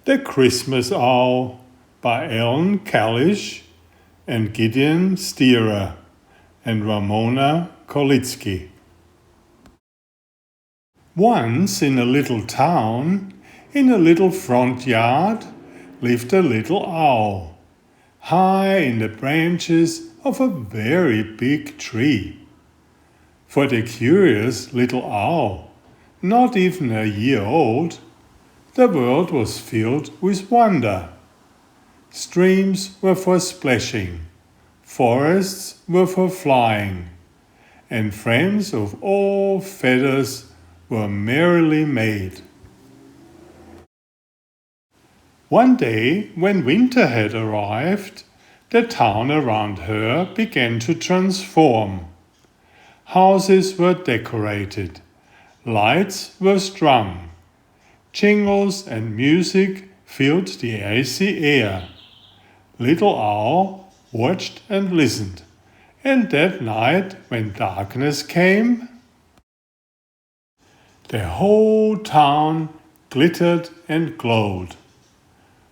The Christmas Owl by Kalish and Gideon Sterer and Ramona Kolitsky. Once in a little town, in a little front yard, lived a little owl, high in the branches of a very big tree. For the curious little owl, not even a year old, the world was filled with wonder. Streams were for splashing, forests were for flying, and friends of all feathers were merrily made. One day, when winter had arrived, the town around her began to transform. Houses were decorated, lights were strung, jingles and music filled the icy air. Little Owl watched and listened, and that night when darkness came, the whole town glittered and glowed.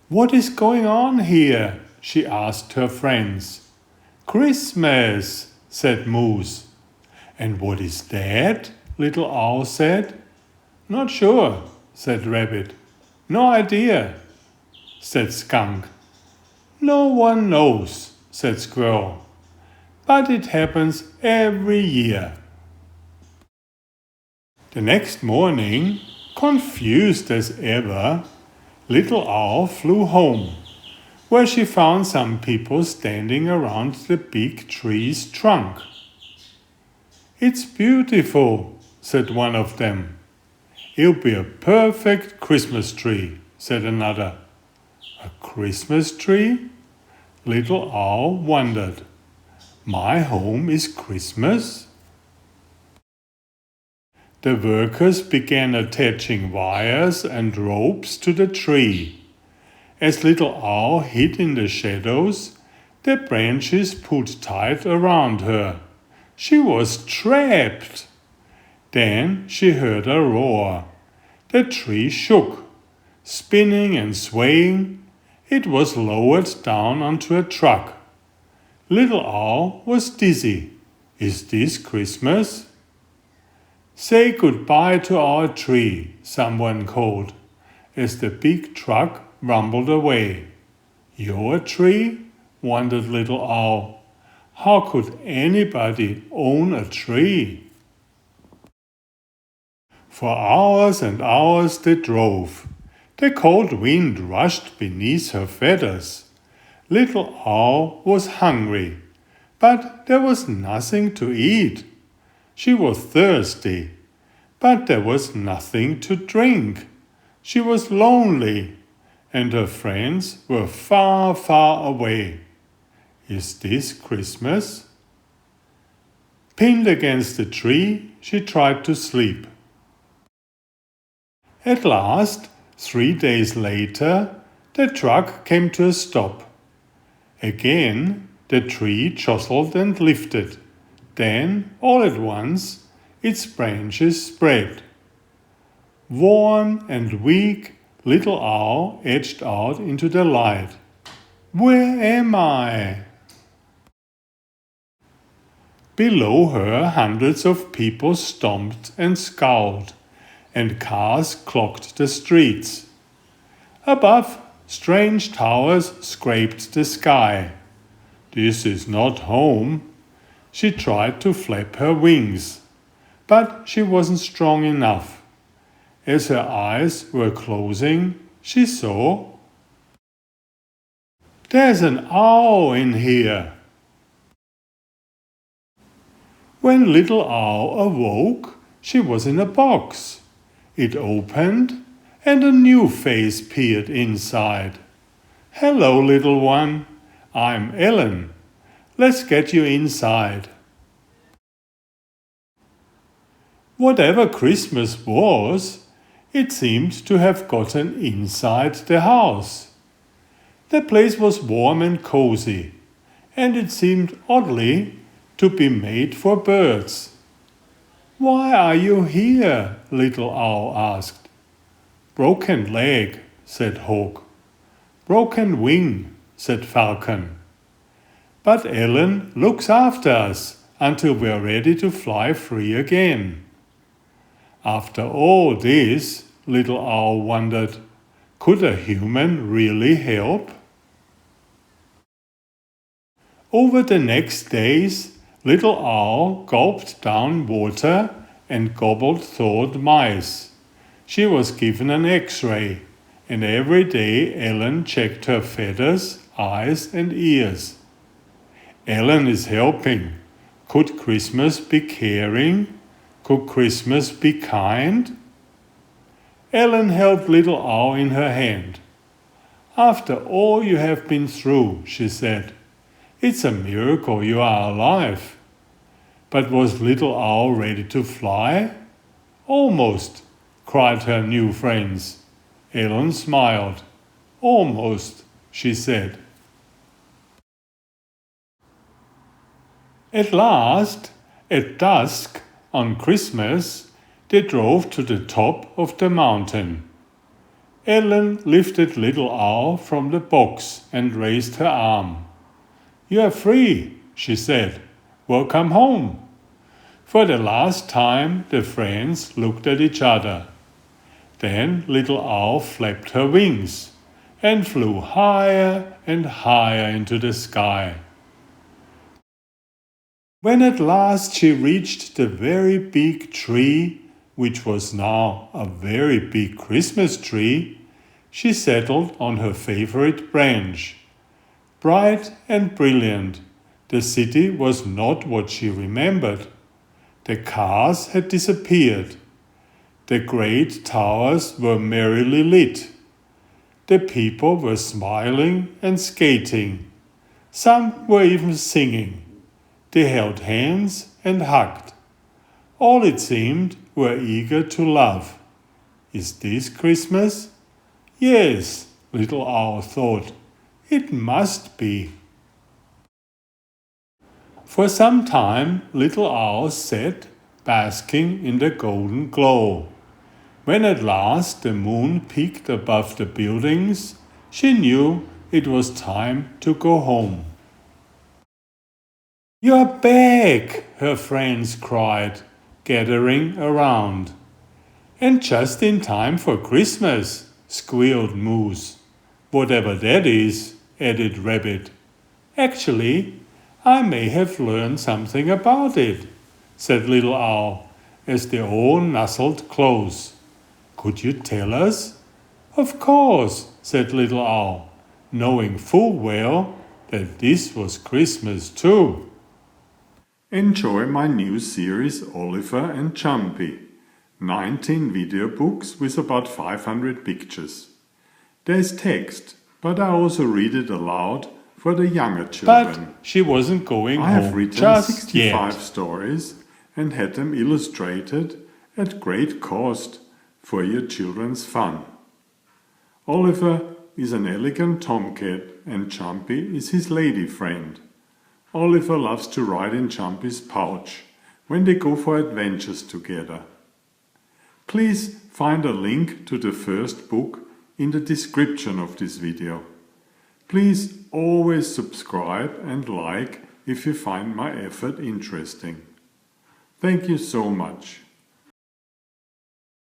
"What is going on here?" she asked her friends. "Christmas," said Moose. "And what is that?" Little Owl said. "Not sure," said Rabbit. "No idea," said Skunk. "No one knows," said Squirrel. "But it happens every year." The next morning, confused as ever, Little Owl flew home, where she found some people standing around the big tree's trunk. "It's beautiful," said one of them. "It'll be a perfect Christmas tree," said another. "A Christmas tree?" Little Owl wondered. "My home is Christmas?" The workers began attaching wires and ropes to the tree. As Little Owl hid in the shadows, the branches pulled tight around her. She was trapped. Then she heard a roar. The tree shook, spinning and swaying. It was lowered down onto a truck. Little Owl was dizzy. "Is this Christmas?" "Say goodbye to our tree," someone called, as the big truck rumbled away. "Your tree?" wondered Little Owl. "How could anybody own a tree?" For hours and hours they drove. The cold wind rushed beneath her feathers. Little Owl was hungry, but there was nothing to eat. She was thirsty, but there was nothing to drink. She was lonely, and her friends were far, far away. Is this Christmas? Pinned against the tree, she tried to sleep. At last, 3 days later, the truck came to a stop. Again, the tree jostled and lifted. Then, all at once, its branches spread. Worn and weak, Little Owl edged out into the light. "Where am I?" Below her, hundreds of people stomped and scowled, and cars clogged the streets. Above, strange towers scraped the sky. "This is not home." She tried to flap her wings, but she wasn't strong enough. As her eyes were closing, she saw, "There's an owl in here." When Little Owl awoke, she was in a box. It opened, and a new face peered inside. "Hello, little one. I'm Ellen. Let's get you inside." Whatever Christmas was, it seemed to have gotten inside the house. The place was warm and cozy, and it seemed oddly to be made for birds. "Why are you here?" Little Owl asked. "Broken leg," said Hawk. Broken wing, said Falcon. But Ellen looks after us until we're ready to fly free again. After all this, Little Owl wondered, could a human really help? Over the next days, Little Owl gulped down water and gobbled thawed mice. She was given an X-ray, and every day Ellen checked her feathers, eyes and ears. Ellen is helping. Could Christmas be caring? Could Christmas be kind? Ellen held Little Owl in her hand. After all you have been through, she said, it's a miracle you are alive. But was Little Owl ready to fly? Almost, cried her new friends. Ellen smiled. Almost, she said. At last, at dusk on Christmas, they drove to the top of the mountain. Ellen lifted Little Owl from the box and raised her arm. You are free, she said. Welcome home. For the last time, the friends looked at each other. Then Little Owl flapped her wings and flew higher and higher into the sky. When at last she reached the very big tree, which was now a very big Christmas tree, she settled on her favorite branch. Bright and brilliant, the city was not what she remembered. The cars had disappeared. The great towers were merrily lit. The people were smiling and skating. Some were even singing. They held hands and hugged. All it seemed were eager to love. Is this Christmas? Yes, Little Owl thought. It must be. For some time, Little Owl sat, basking in the golden glow. When at last the moon peeked above the buildings, she knew it was time to go home. You're back, her friends cried, gathering around. And just in time for Christmas, squealed Moose. Whatever that is, added Rabbit. Actually, I may have learned something about it, said Little Owl, as they all nuzzled close. Could you tell us? Of course, said Little Owl, knowing full well that this was Christmas too. Enjoy my new series Oliver and Jumpy. 19 video books with about 500 pictures. There's text, but I also read it aloud for the younger children. But she wasn't going home. I have written 65 stories and had them illustrated at great cost for your children's fun. Oliver is an elegant tomcat and Jumpy is his lady friend. Oliver loves to ride in Jumpy's pouch when they go for adventures together. Please find a link to the first book in the description of this video. Please always subscribe and like if you find my effort interesting. Thank you so much.